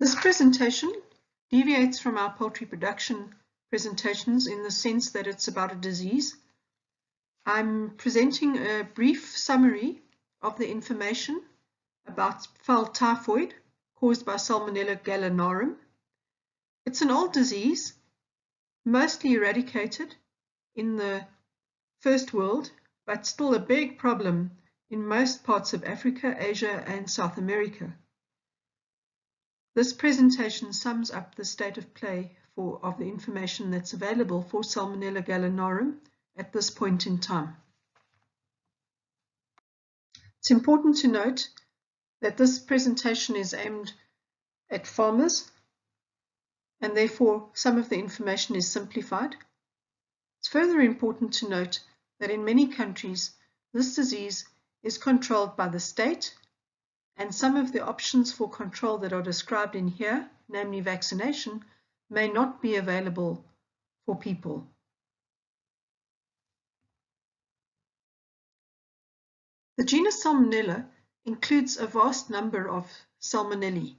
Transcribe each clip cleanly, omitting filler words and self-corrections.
This presentation deviates from our poultry production presentations in the sense that it's about a disease. I'm presenting a brief summary of the information about fowl typhoid caused by Salmonella Gallinarum. It's an old disease, mostly eradicated in the First World, but still a big problem in most parts of Africa, Asia, and South America. This presentation sums up the state of play of the information that's available for Salmonella Gallinarum at this point in time. It's important to note that this presentation is aimed at farmers, and therefore some of the information is simplified. It's further important to note that in many countries this disease is controlled by the state, and some of the options for control that are described in here, namely vaccination, may not be available for people. The genus Salmonella includes a vast number of Salmonellae.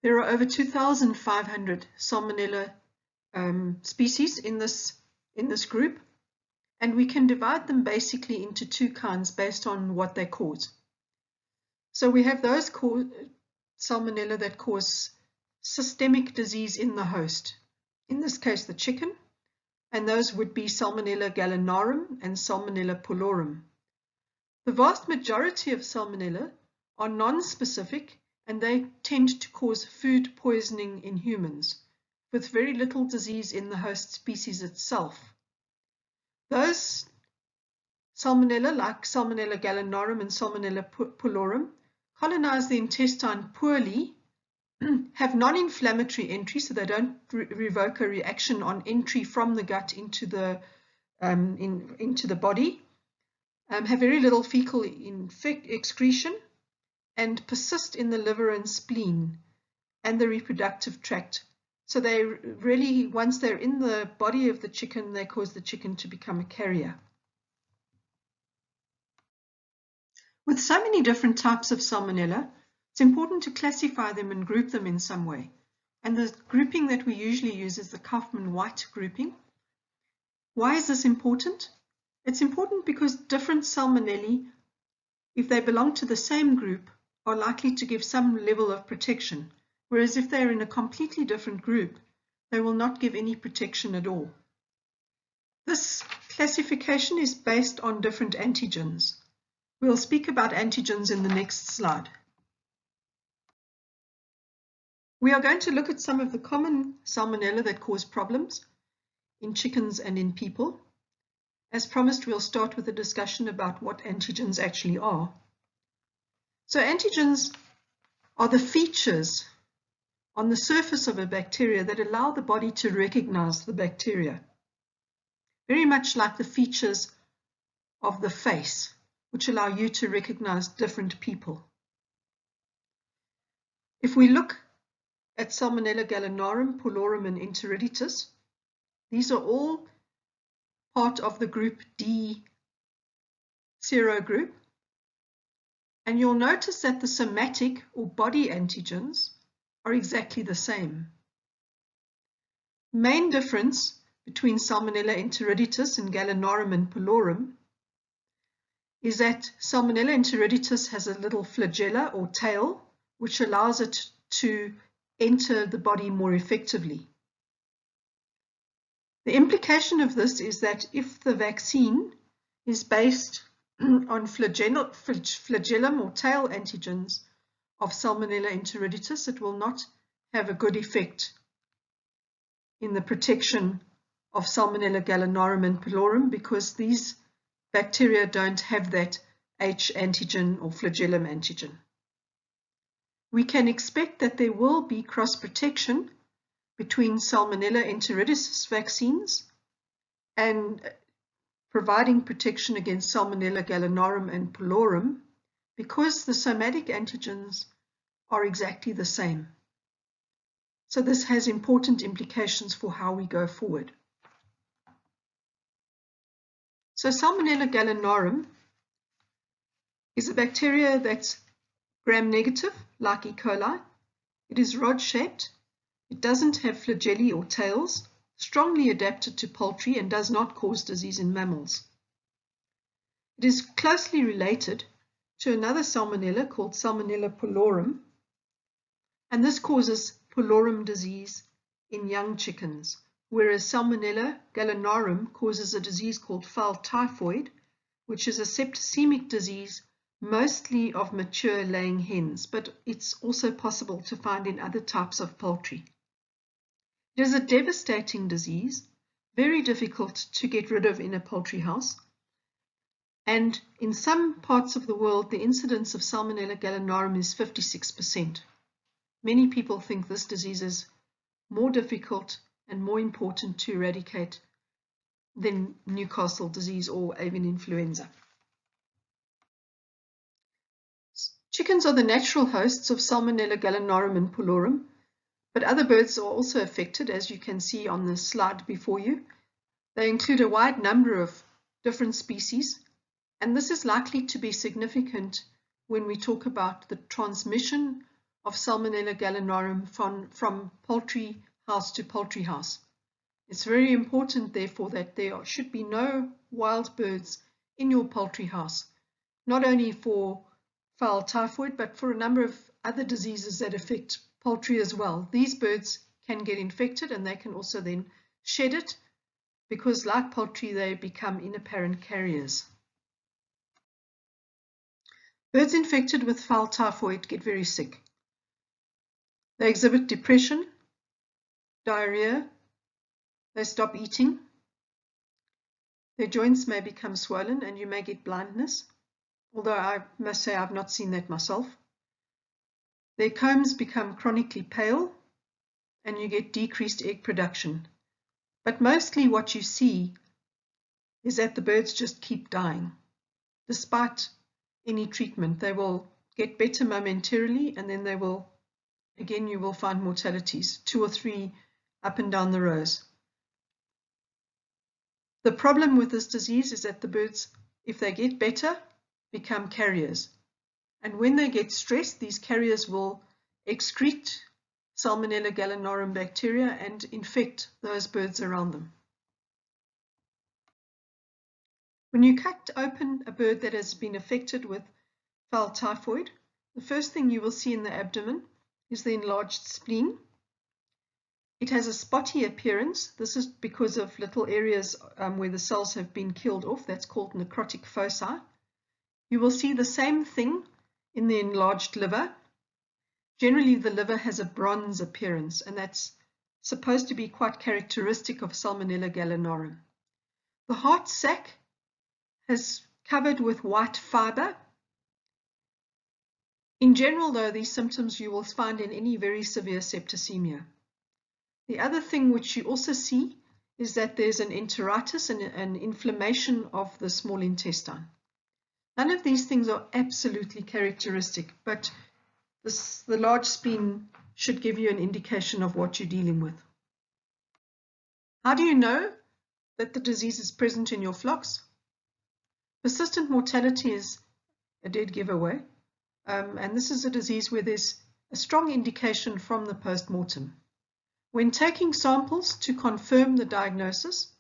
There are over 2,500 Salmonella species in this group, and we can divide them basically into two kinds based on what they cause. So we have those Salmonella that cause systemic disease in the host, in this case the chicken, and those would be Salmonella Gallinarum and Salmonella pullorum. The vast majority of Salmonella are non-specific, and they tend to cause food poisoning in humans, with very little disease in the host species itself. Those Salmonella, like Salmonella Gallinarum and Salmonella pullorum, colonize the intestine poorly, have non-inflammatory entry, so they don't revoke a reaction on entry from the gut into the body, have very little fecal excretion, and persist in the liver and spleen and the reproductive tract. So they really, once they're in the body of the chicken, they cause the chicken to become a carrier. With so many different types of Salmonella, it's important to classify them and group them in some way. And the grouping that we usually use is the Kaufman-White grouping. Why is this important? It's important because different Salmonellae, if they belong to the same group, are likely to give some level of protection, whereas if they're in a completely different group, they will not give any protection at all. This classification is based on different antigens. We'll speak about antigens in the next slide. We are going to look at some of the common Salmonella that cause problems in chickens and in people. As promised, we'll start with a discussion about what antigens actually are. So antigens are the features on the surface of a bacteria that allow the body to recognize the bacteria. Very much like the features of the face, which allow you to recognize different people. If we look at Salmonella Gallinarum, pullorum, and enteriditis, these are all part of the group D serogroup. And you'll notice that the somatic or body antigens are exactly the same. Main difference between Salmonella enteriditis and Gallinarum and pullorum is that Salmonella enteriditis has a little flagella or tail, which allows it to enter the body more effectively. The implication of this is that if the vaccine is based on flagellum or tail antigens of Salmonella enteriditis, it will not have a good effect in the protection of Salmonella Gallinarum and pullorum, because these bacteria don't have that H antigen or flagellum antigen. We can expect that there will be cross-protection between Salmonella enteriditis vaccines and providing protection against Salmonella Gallinarum and pullorum, because the somatic antigens are exactly the same. So this has important implications for how we go forward. So Salmonella Gallinarum is a bacteria that's gram-negative, like E. coli, It is rod-shaped. It doesn't have flagellae or tails, strongly adapted to poultry, and does not cause disease in mammals. It is closely related to another salmonella called Salmonella pullorum, and this causes pullorum disease in young chickens, whereas Salmonella Gallinarum causes a disease called fowl typhoid, which is a septicemic disease mostly of mature laying hens, but it's also possible to find in other types of poultry. It is a devastating disease, very difficult to get rid of in a poultry house, and in some parts of the world the incidence of Salmonella Gallinarum is 56%. Many people think this disease is more difficult and more important to eradicate than Newcastle disease or avian influenza. Chickens are the natural hosts of Salmonella Gallinarum and pullorum, but other birds are also affected, as you can see on the slide before you. They include a wide number of different species, and this is likely to be significant when we talk about the transmission of Salmonella Gallinarum from poultry house to poultry house. It's very important, therefore, that there should be no wild birds in your poultry house, not only for fowl typhoid, but for a number of other diseases that affect poultry as well. These birds can get infected and they can also then shed it because, like poultry, they become inapparent carriers. Birds infected with fowl typhoid get very sick. They exhibit depression, diarrhea, they stop eating, their joints may become swollen, and you may get blindness, although I must say I've not seen that myself. Their combs become chronically pale, and you get decreased egg production. But mostly what you see is that the birds just keep dying. Despite any treatment, they will get better momentarily, and then they will, again, you will find mortalities, 2 or 3 up and down the rows. The problem with this disease is that the birds, if they get better, become carriers. And when they get stressed, these carriers will excrete Salmonella Gallinarum bacteria and infect those birds around them. When you cut open a bird that has been affected with fowl typhoid, the first thing you will see in the abdomen is the enlarged spleen. It has a spotty appearance. This is because of little areas where the cells have been killed off. That's called necrotic foci. You will see the same thing in the enlarged liver. Generally, the liver has a bronze appearance, and that's supposed to be quite characteristic of Salmonella Gallinarum. The heart sac is covered with white fiber. In general, though, these symptoms you will find in any very severe septicemia. The other thing which you also see is that there's an enteritis and an inflammation of the small intestine. None of these things are absolutely characteristic, but the large spleen should give you an indication of what you're dealing with. How do you know that the disease is present in your flocks? Persistent mortality is a dead giveaway, and this is a disease where there's a strong indication from the post-mortem. When taking samples to confirm the diagnosis,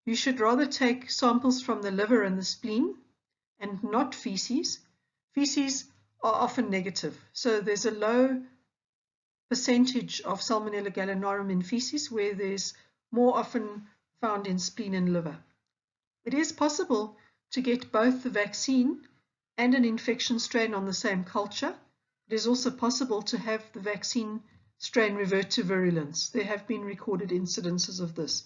you should rather take samples from the liver and the spleen and not feces. Feces are often negative, so there's a low percentage of Salmonella Gallinarum in feces, where there's more often found in spleen and liver. It is possible to get both the vaccine and an infection strain on the same culture. It is also possible to have the vaccine strain revert to virulence. There have been recorded incidences of this.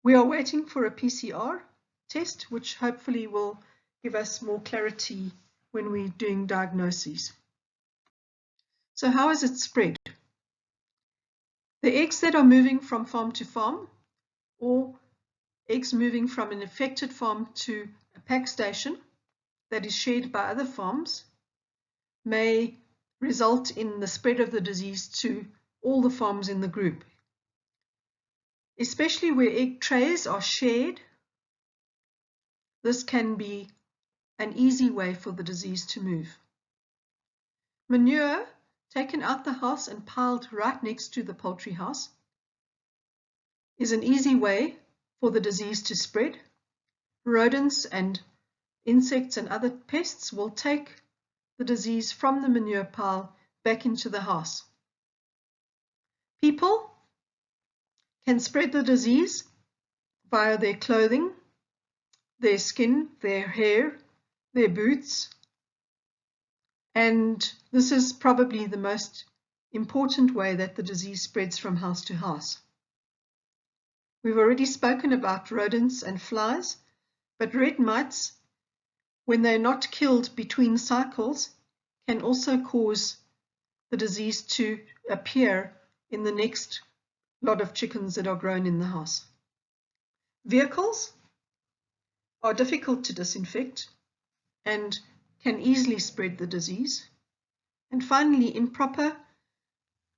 We are waiting for a PCR test, which hopefully will give us more clarity when we're doing diagnoses. So how is it spread? The eggs that are moving from farm to farm, or eggs moving from an affected farm to a pack station that is shared by other farms, may result in the spread of the disease to all the farms in the group. Especially where egg trays are shared, this can be an easy way for the disease to move. Manure taken out the house and piled right next to the poultry house is an easy way for the disease to spread. Rodents and insects and other pests will take the disease from the manure pile back into the house. People can spread the disease via their clothing, their skin, their hair, their boots, and this is probably the most important way that the disease spreads from house to house. We've already spoken about rodents and flies, but red mites, when they're not killed between cycles, can also cause the disease to appear in the next lot of chickens that are grown in the house. Vehicles are difficult to disinfect and can easily spread the disease. And finally, improper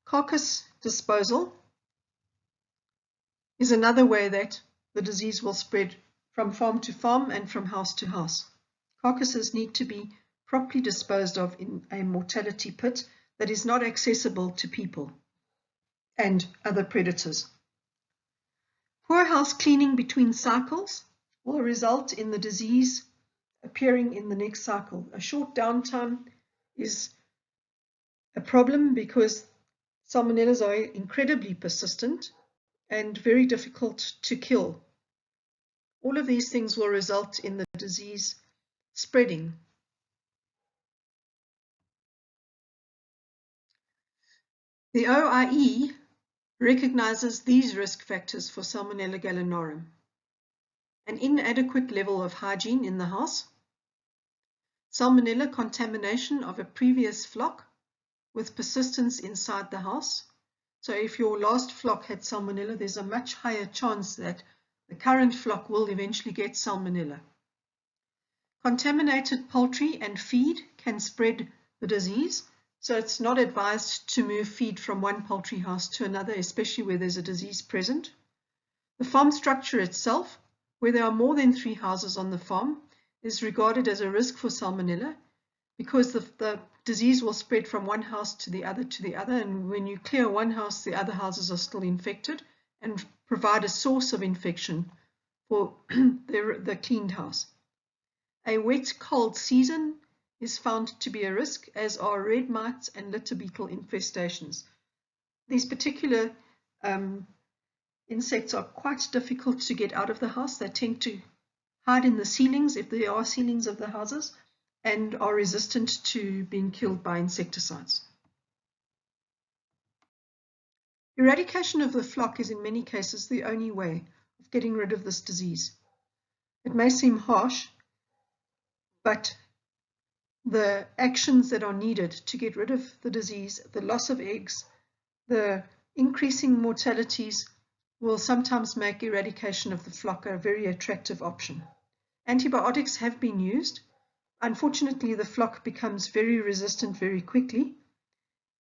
carcass disposal is another way that the disease will spread from farm to farm and from house to house. Carcasses need to be properly disposed of in a mortality pit that is not accessible to people and other predators. Poor house cleaning between cycles will result in the disease appearing in the next cycle. A short downtime is a problem because salmonellas are incredibly persistent and very difficult to kill. All of these things will result in the disease spreading. The OIE recognizes these risk factors for Salmonella Gallinarum: an inadequate level of hygiene in the house, salmonella contamination of a previous flock with persistence inside the house. So if your last flock had salmonella, there's a much higher chance that the current flock will eventually get salmonella. Contaminated poultry and feed can spread the disease, so it's not advised to move feed from one poultry house to another, especially where there's a disease present. The farm structure itself, where there are more than 3 houses on the farm, is regarded as a risk for salmonella because the disease will spread from one house to the other, and when you clear one house, the other houses are still infected and provide a source of infection for the cleaned house. A wet, cold season is found to be a risk, as are red mites and litter beetle infestations. These particular insects are quite difficult to get out of the house. They tend to hide in the ceilings, if there are ceilings of the houses, and are resistant to being killed by insecticides. Eradication of the flock is in many cases the only way of getting rid of this disease. It may seem harsh, but the actions that are needed to get rid of the disease, the loss of eggs, the increasing mortalities, will sometimes make eradication of the flock a very attractive option. Antibiotics have been used. Unfortunately, the flock becomes very resistant very quickly,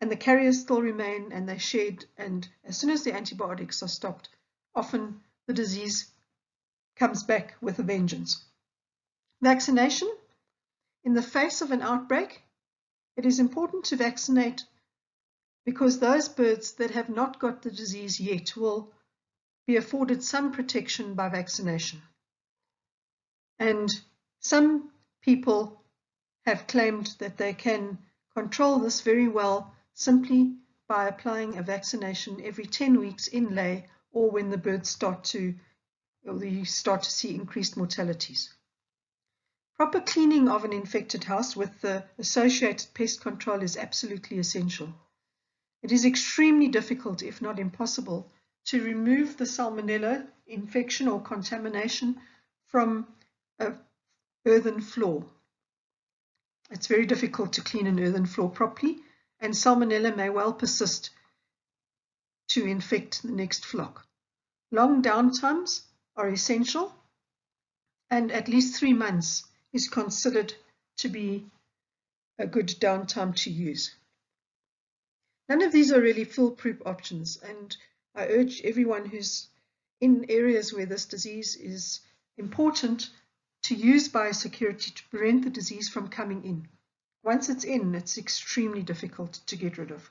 and the carriers still remain and they shed, and as soon as the antibiotics are stopped, often the disease comes back with a vengeance. Vaccination. In the face of an outbreak, it is important to vaccinate because those birds that have not got the disease yet will be afforded some protection by vaccination. And some people have claimed that they can control this very well simply by applying a vaccination every 10 weeks in lay, or when the birds you start to see increased mortalities. Proper cleaning of an infected house with the associated pest control is absolutely essential. It is extremely difficult, if not impossible, to remove the salmonella infection or contamination from an earthen floor. It's very difficult to clean an earthen floor properly, and salmonella may well persist to infect the next flock. Long downtimes are essential, and at least 3 months is considered to be a good downtime to use. None of these are really foolproof options, and I urge everyone who's in areas where this disease is important to use biosecurity to prevent the disease from coming in. once it's in, it's extremely difficult to get rid of.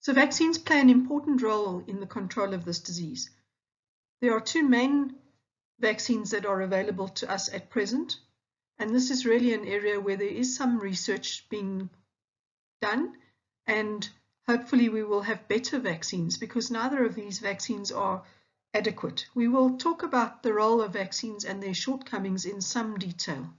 So vaccines play an important role in the control of this disease. There are two main vaccines that are available to us at present, and this is really an area where there is some research being done, and hopefully we will have better vaccines, because neither of these vaccines are adequate. We will talk about the role of vaccines and their shortcomings in some detail.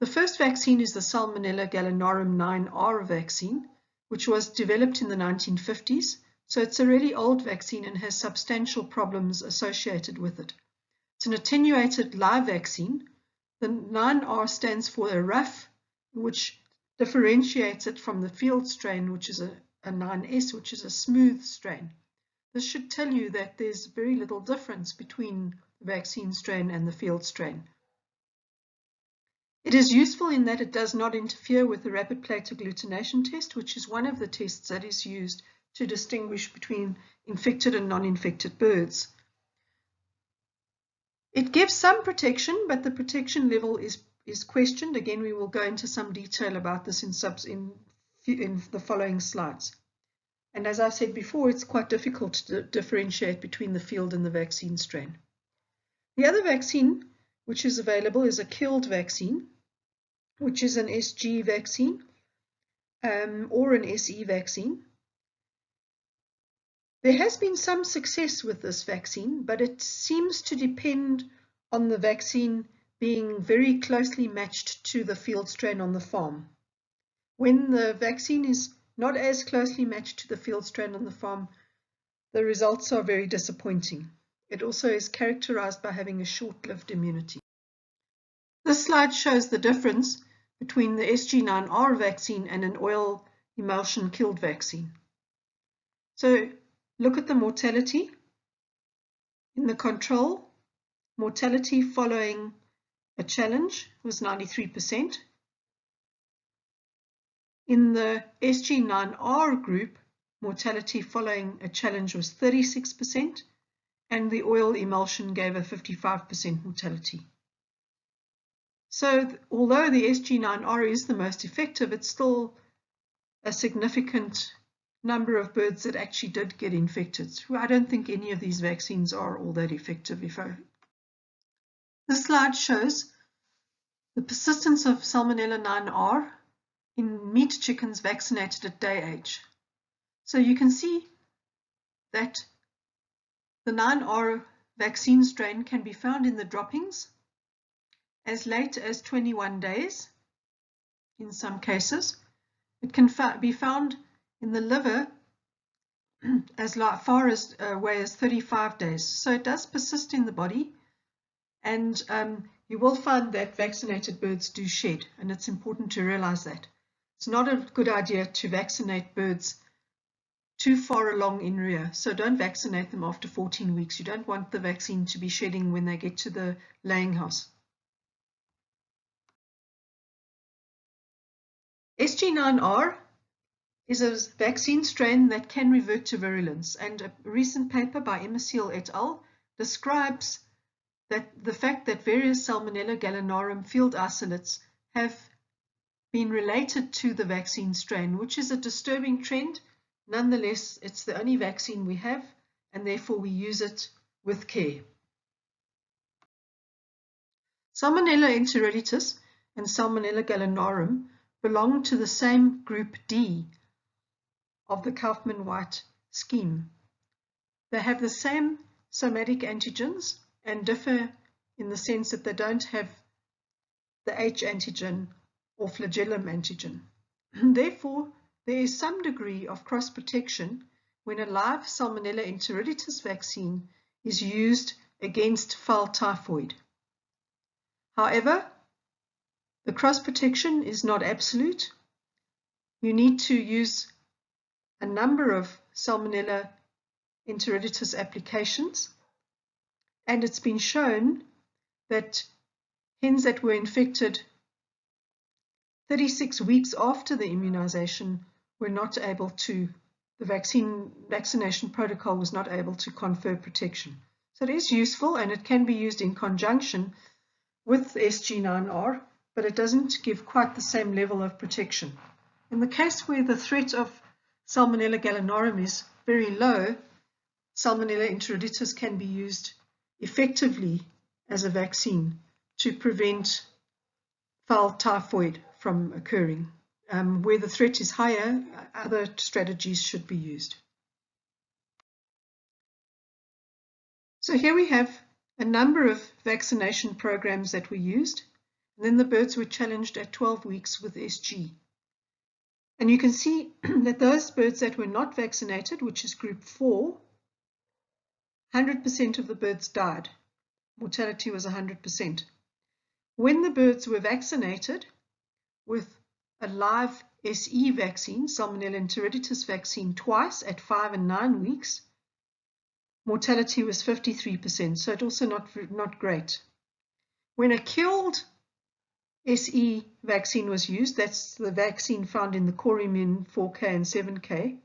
The first vaccine is the Salmonella Gallinarum 9R vaccine, which was developed in the 1950s. So it's a really old vaccine and has substantial problems associated with it. It's an attenuated live vaccine. The 9R stands for a rough, which differentiates it from the field strain, which is a 9S, which is a smooth strain. This should tell you that there's very little difference between the vaccine strain and the field strain. It is useful in that it does not interfere with the rapid plate agglutination test, which is one of the tests that is used to distinguish between infected and non-infected birds. It gives some protection, but the protection level is questioned. Again, we will go into some detail about this in the following slides. And as I said before, it's quite difficult to differentiate between the field and the vaccine strain. The other vaccine which is available is a killed vaccine, which is an SG vaccine or an SE vaccine. There has been some success with this vaccine, but it seems to depend on the vaccine being very closely matched to the field strain on the farm. When the vaccine is not as closely matched to the field strain on the farm, the results are very disappointing. It also is characterized by having a short-lived immunity. This slide shows the difference between the SG9R vaccine and an oil emulsion killed vaccine. So look at the mortality. In the control, mortality following a challenge was 93%. In the SG9R group, mortality following a challenge was 36%, and the oil emulsion gave a 55% mortality. So although the SG9R is the most effective, it's still a significant number of birds that actually did get infected. So I don't think any of these vaccines are all that effective. This slide shows the persistence of Salmonella 9R in meat chickens vaccinated at day age. So you can see that the 9R vaccine strain can be found in the droppings as late as 21 days in some cases. It can be found in the liver as far away as 35 days. So it does persist in the body, and you will find that vaccinated birds do shed, and it's important to realize that. It's not a good idea to vaccinate birds too far along in rear, so don't vaccinate them after 14 weeks. You don't want the vaccine to be shedding when they get to the laying house. SG9R is a vaccine strain that can revert to virulence, and a recent paper by Imbecile et al. Describes that the fact that various Salmonella Gallinarum field isolates have been related to the vaccine strain, which is a disturbing trend. Nonetheless, it's the only vaccine we have, and therefore we use it with care. Salmonella enteritis and Salmonella Gallinarum belong to the same group D of the Kaufman-White scheme. They have the same somatic antigens and differ in the sense that they don't have the H antigen or flagellum antigen. Therefore, there is some degree of cross-protection when a live Salmonella enteritis vaccine is used against fowl typhoid. However, the cross-protection is not absolute. You need to use a number of Salmonella enteritis applications, and it's been shown that hens that were infected 36 weeks after the immunization were not able to, the vaccination protocol was not able to confer protection. So it is useful, and it can be used in conjunction with SG9R, but it doesn't give quite the same level of protection. In the case where the threat of Salmonella Gallinarum is very low, Salmonella enteritis can be used effectively as a vaccine to prevent fowl typhoid from occurring. Where the threat is higher, other strategies should be used. So here we have a number of vaccination programs that were used, and then the birds were challenged at 12 weeks with SG. And you can see that those birds that were not vaccinated, which is group 4, 100% of the birds died. Mortality was 100%. When the birds were vaccinated with a live SE vaccine, Salmonella enteritis vaccine, twice at 5 and 9 weeks, mortality was 53%, so it's also not great. When a killed SE vaccine was used, that's the vaccine found in the core immune 4K and 7K,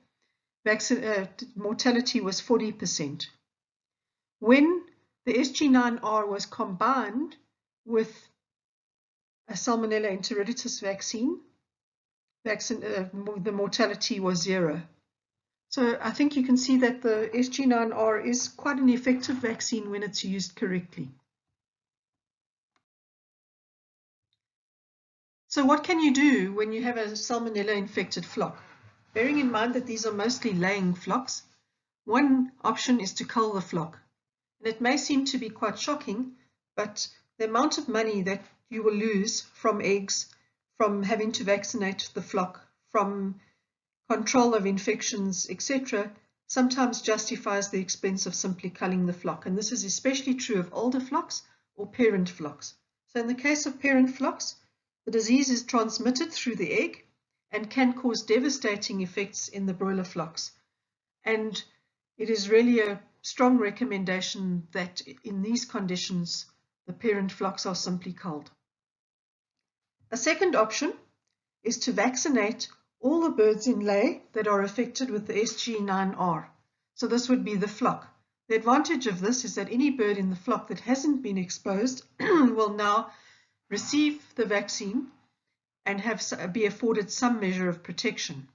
mortality was 40%. When the SG9R was combined with a Salmonella enteritis vaccine, the mortality was 0. So I think you can see that the SG9R is quite an effective vaccine when it's used correctly. So what can you do when you have a Salmonella infected flock? Bearing in mind that these are mostly laying flocks, one option is to cull the flock. And it may seem to be quite shocking, but the amount of money that you will lose from eggs, from having to vaccinate the flock, from control of infections, etc., sometimes justifies the expense of simply culling the flock. And this is especially true of older flocks or parent flocks. So in the case of parent flocks, the disease is transmitted through the egg and can cause devastating effects in the broiler flocks. And it is really a strong recommendation that in these conditions, the parent flocks are simply culled. A second option is to vaccinate all the birds in lay that are affected with the SG9R. So this would be the flock. The advantage of this is that any bird in the flock that hasn't been exposed will now receive the vaccine and be afforded some measure of protection.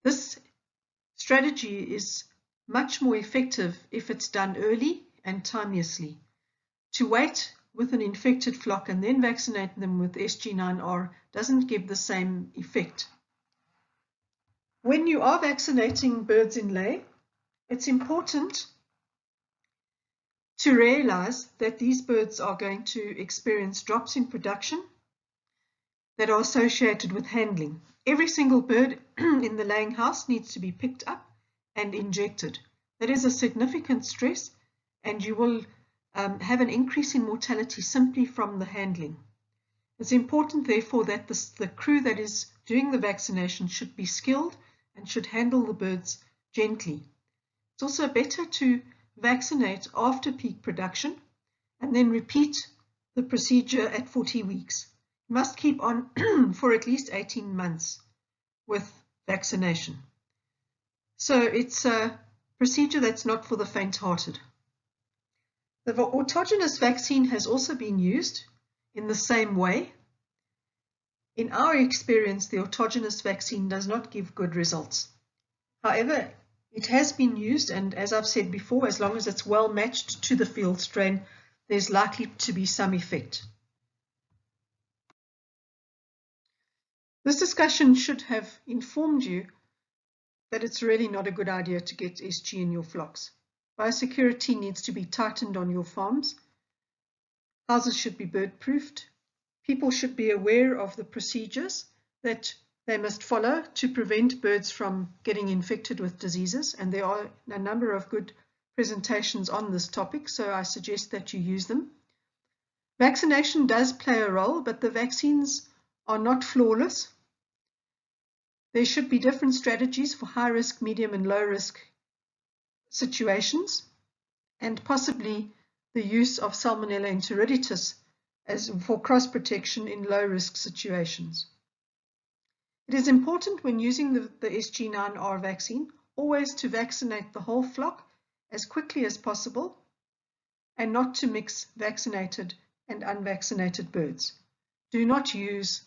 This strategy is much more effective if it's done early and timeously. To wait with an infected flock and then vaccinate them with SG9R doesn't give the same effect. When you are vaccinating birds in lay, it's important to realize that these birds are going to experience drops in production that are associated with handling. Every single bird in the laying house needs to be picked up and injected. That is a significant stress, and you will have an increase in mortality simply from the handling. It's important, therefore, that the crew that is doing the vaccination should be skilled and should handle the birds gently. It's also better to vaccinate after peak production and then repeat the procedure at 40 weeks. You must keep on for at least 18 months with vaccination. So it's a procedure that's not for the faint-hearted. The autogenous vaccine has also been used in the same way. In our experience, the autogenous vaccine does not give good results. However, it has been used, and as I've said before, as long as it's well matched to the field strain, there's likely to be some effect. This discussion should have informed you that it's really not a good idea to get SG in your flocks. Biosecurity needs to be tightened on your farms. Houses should be bird-proofed. People should be aware of the procedures that they must follow to prevent birds from getting infected with diseases, and there are a number of good presentations on this topic, so I suggest that you use them. Vaccination does play a role, but the vaccines are not flawless. There should be different strategies for high risk, medium and low risk situations, and possibly the use of Salmonella enteritis for cross protection in low risk situations. It is important when using the SG9R vaccine always to vaccinate the whole flock as quickly as possible and not to mix vaccinated and unvaccinated birds. Do not use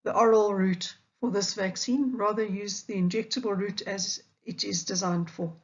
the oral route for this vaccine, rather use the injectable route as it is designed for.